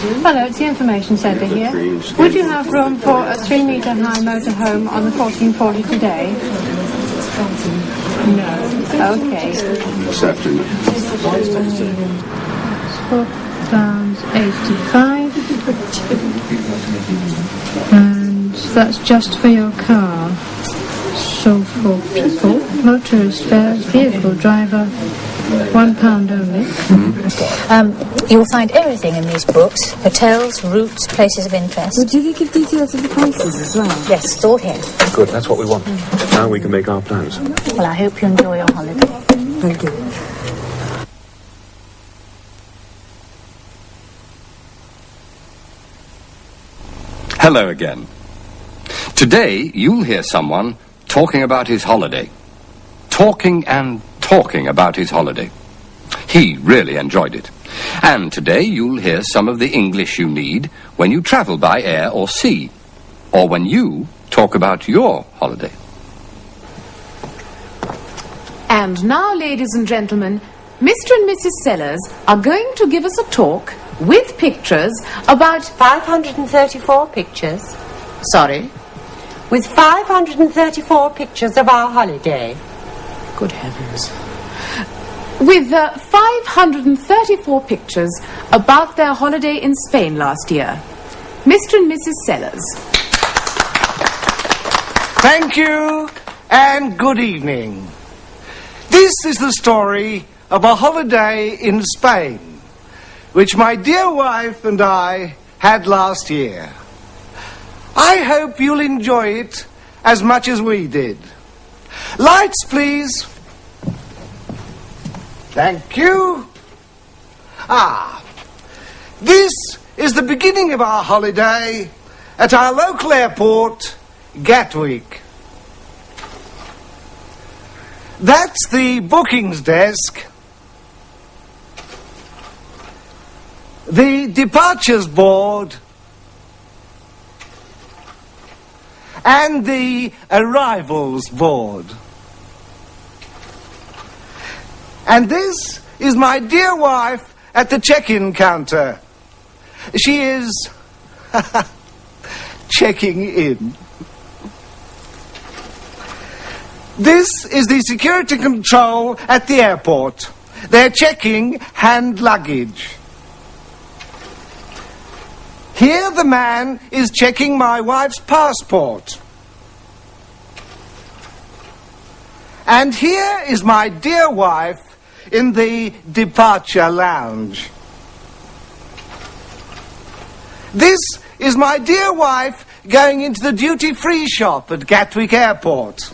Hello, it's the information centre here. Would you have room for a 3-metre-high motorhome on the 1440 today? No. Okay. This afternoon. £4.85. And that's just for your car. So for people, motorist fares, vehicle driver, £1 only. You'll find everything in these books. Hotels, routes, places of interest. Well, do they give details of the prices as well? Yes, it's all here. Good, that's what we want. Now we can make our plans. Well, I hope you enjoy your holiday. Thank you. Hello again. Today, you'll hear someone talking about his holiday. Talking and talking about his holiday. He really enjoyed it. And today, you'll hear some of the English you need when you travel by air or sea, or when you talk about your holiday. And now, ladies and gentlemen, Mr. and Mrs. Sellers are going to give us a talk with pictures about 534 pictures. Sorry? With 534 pictures of our holiday. Good heavens. With 534 pictures about their holiday in Spain last year. Mr. and Mrs. Sellers. Thank you, and good evening. This is the story of a holiday in Spain, which my dear wife and I had last year. I hope you'll enjoy it as much as we did. Lights, please. Thank you. This is the beginning of our holiday at our local airport, Gatwick. That's the bookings desk. The departures board. And the arrivals board. And this is my dear wife at the check-in counter. She is checking in. This is the security control at the airport. They're checking hand luggage. Here the man is checking my wife's passport. And here is my dear wife in the departure lounge. This is my dear wife going into the duty-free shop at Gatwick Airport.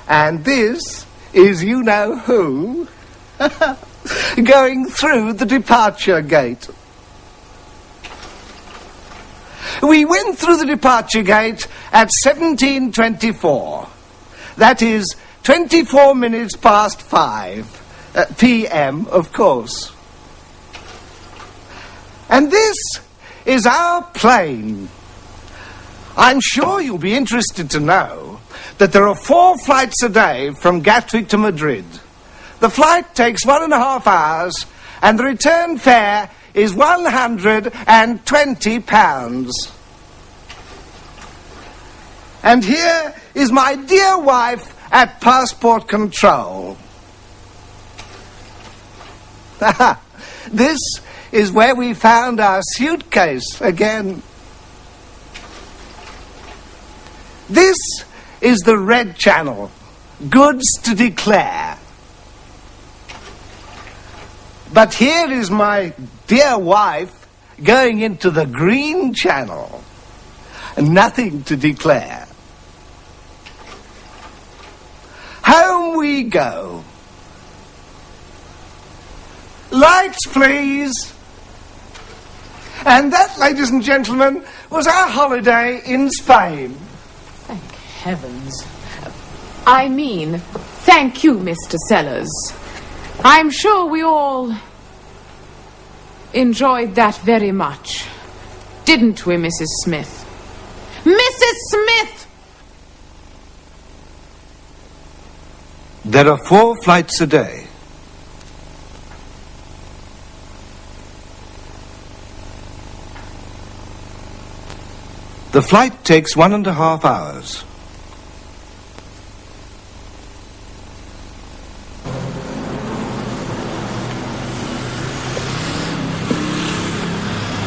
And this is you-know-who going through the departure gate. We went through the departure gate at 17:24. That is 24 minutes past 5 p.m., of course. And this is our plane. I'm sure you'll be interested to know that there are 4 flights a day from Gatwick to Madrid. The flight takes 1.5 hours, and the return fare is £120. And here is my dear wife at passport control. This is where we found our suitcase again. This is the red channel, goods to declare. But here is my dear wife going into the green channel. Nothing to declare. Home we go. Lights, please. And that, ladies and gentlemen, was our holiday in Spain. Thank heavens. I mean, thank you, Mr. Sellers. I'm sure we all enjoyed that very much. Didn't we, Mrs. Smith? Mrs. Smith! There are 4 flights a day. The flight takes 1.5 hours.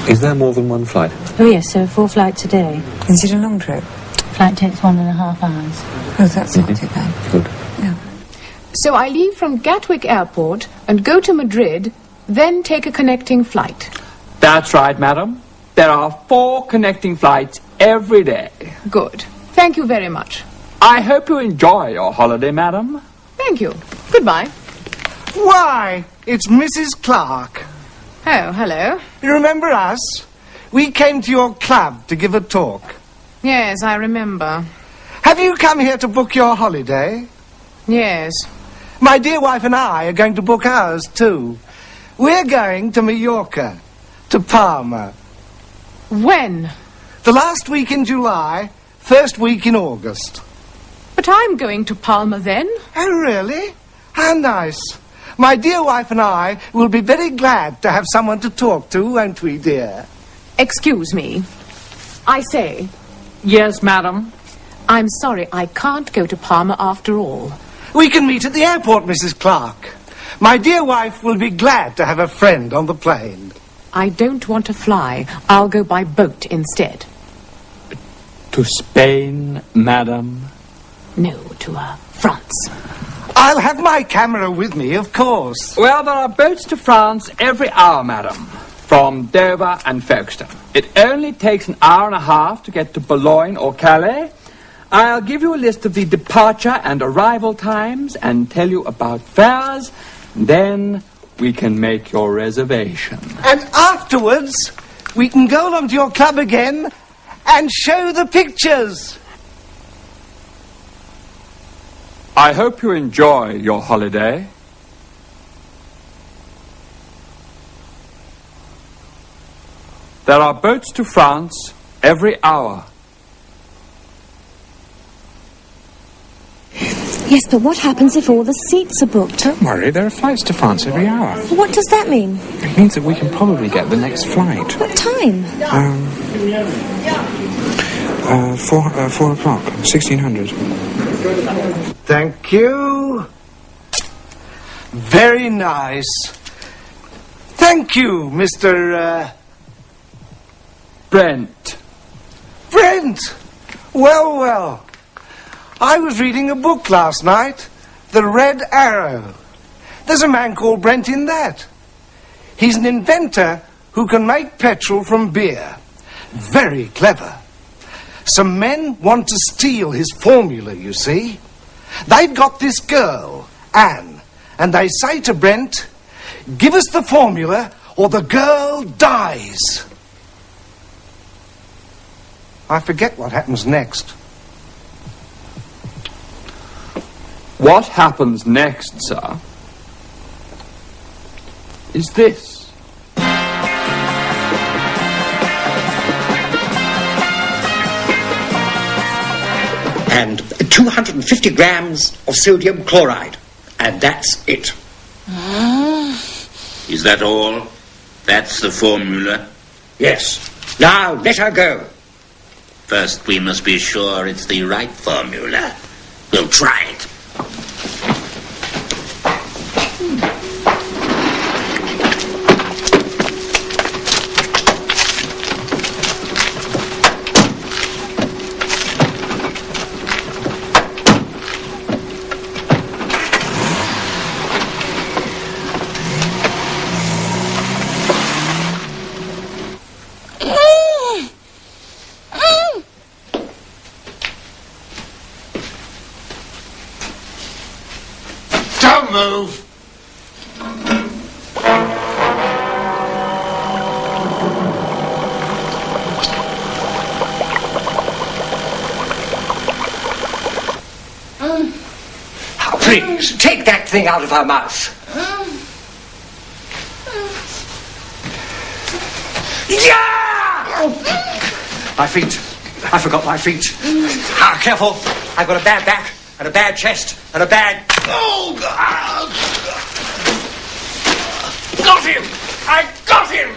Is there more than one flight? Oh yes, there are 4 flights a day. Is it a long trip? Flight takes 1.5 hours. Oh, that's not too bad. Good. Yeah. So I leave from Gatwick Airport and go to Madrid, then take a connecting flight. That's right, madam. There are 4 connecting flights every day. Good. Thank you very much. I hope you enjoy your holiday, madam. Thank you. Goodbye. Why, it's Mrs. Clark. Oh, hello. You remember us? We came to your club to give a talk. Yes, I remember. Have you come here to book your holiday? Yes. My dear wife and I are going to book ours too. We're going to Mallorca, to Palma. When? The last week in July, first week in August. But I'm going to Palma then. Oh, really? How nice. My dear wife and I will be very glad to have someone to talk to, won't we, dear? Excuse me. I say, Yes, madam. I'm sorry, I can't go to Palma after all. We can meet at the airport, Mrs. Clark. My dear wife will be glad to have a friend on the plane. I don't want to fly. I'll go by boat instead. To Spain, madam. No, to France. I'll have my camera with me, of course. Well, there are boats to France every hour, madam. From Dover and Folkestone. It only takes an hour and a half to get to Boulogne or Calais. I'll give you a list of the departure and arrival times and tell you about fares. Then we can make your reservation. And afterwards, we can go along to your club again and show the pictures. I hope you enjoy your holiday. There are boats to France every hour. Yes, but what happens if all the seats are booked? Don't worry, there are flights to France every hour. What does that mean? It means that we can probably get the next flight. What time? 4 o'clock, 1600. Thank you. Very nice. Thank you, Mr. Brent. Brent! Well, well. I was reading a book last night, The Red Arrow. There's a man called Brent in that. He's an inventor who can make petrol from beer. Very clever. Some men want to steal his formula, you see. They've got this girl, Anne, and they say to Brent, "Give us the formula or the girl dies." I forget what happens next. What happens next, sir, is this. And 250 grams of sodium chloride. And that's it. Is that all? That's the formula? Yes. Now, let her go. First, we must be sure it's the right formula. We'll try it. Don't move. Please, take that thing out of her mouth. Yeah! My feet. I forgot my feet. Ah, careful. I've got a bad back and a bad chest and a bad... Oh, God! Got him! I got him!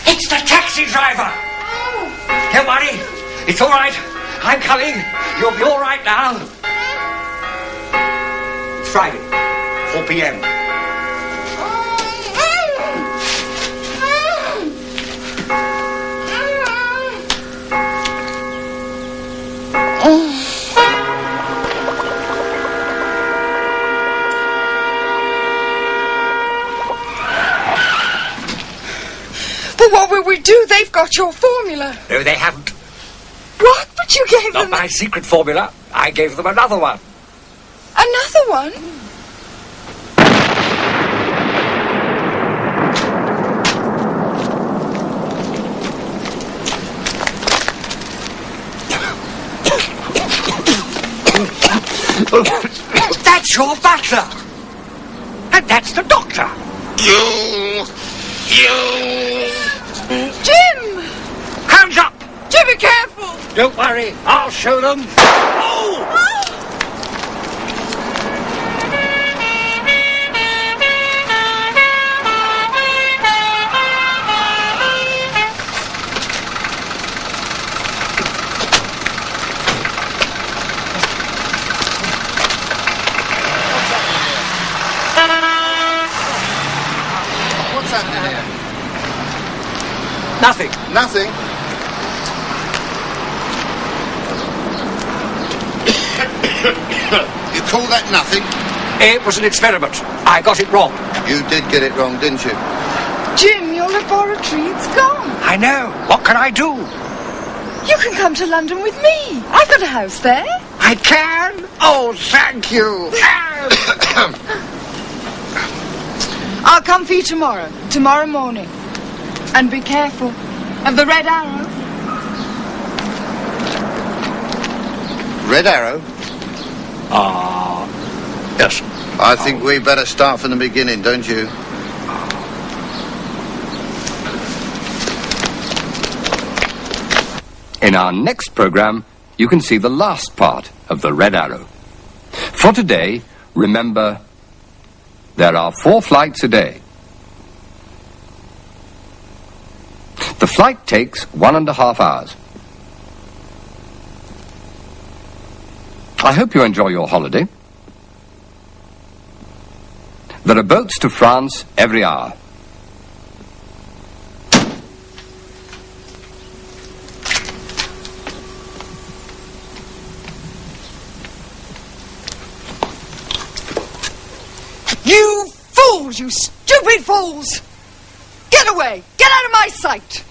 It's the taxi driver! Don't worry. It's all right. I'm coming. You'll be all right now. It's Friday, 4 p.m. But what will we do? They've got your formula. No, they haven't. What? But you gave Not them my secret formula. I gave them another one. another one? That's your butler. And that's the doctor. Jim! Hands up! Jim, be careful! Don't worry, I'll show them. Oh! What's happening here? Nothing. Nothing? You call that nothing? It was an experiment. I got it wrong. You did get it wrong, didn't you? Jim, your laboratory, it's gone. I know. What can I do? You can come to London with me. I've got a house there. I can? Oh, thank you. I'll come for you tomorrow morning. And be careful of the Red Arrow. Red Arrow? Yes. I think we better start from the beginning, don't you? In our next program, you can see the last part of the Red Arrow. For today, remember, there are 4 flights a day. The flight takes 1.5 hours. I hope you enjoy your holiday. There are boats to France every hour. You fools! You stupid fools! Get away! Get out of my sight!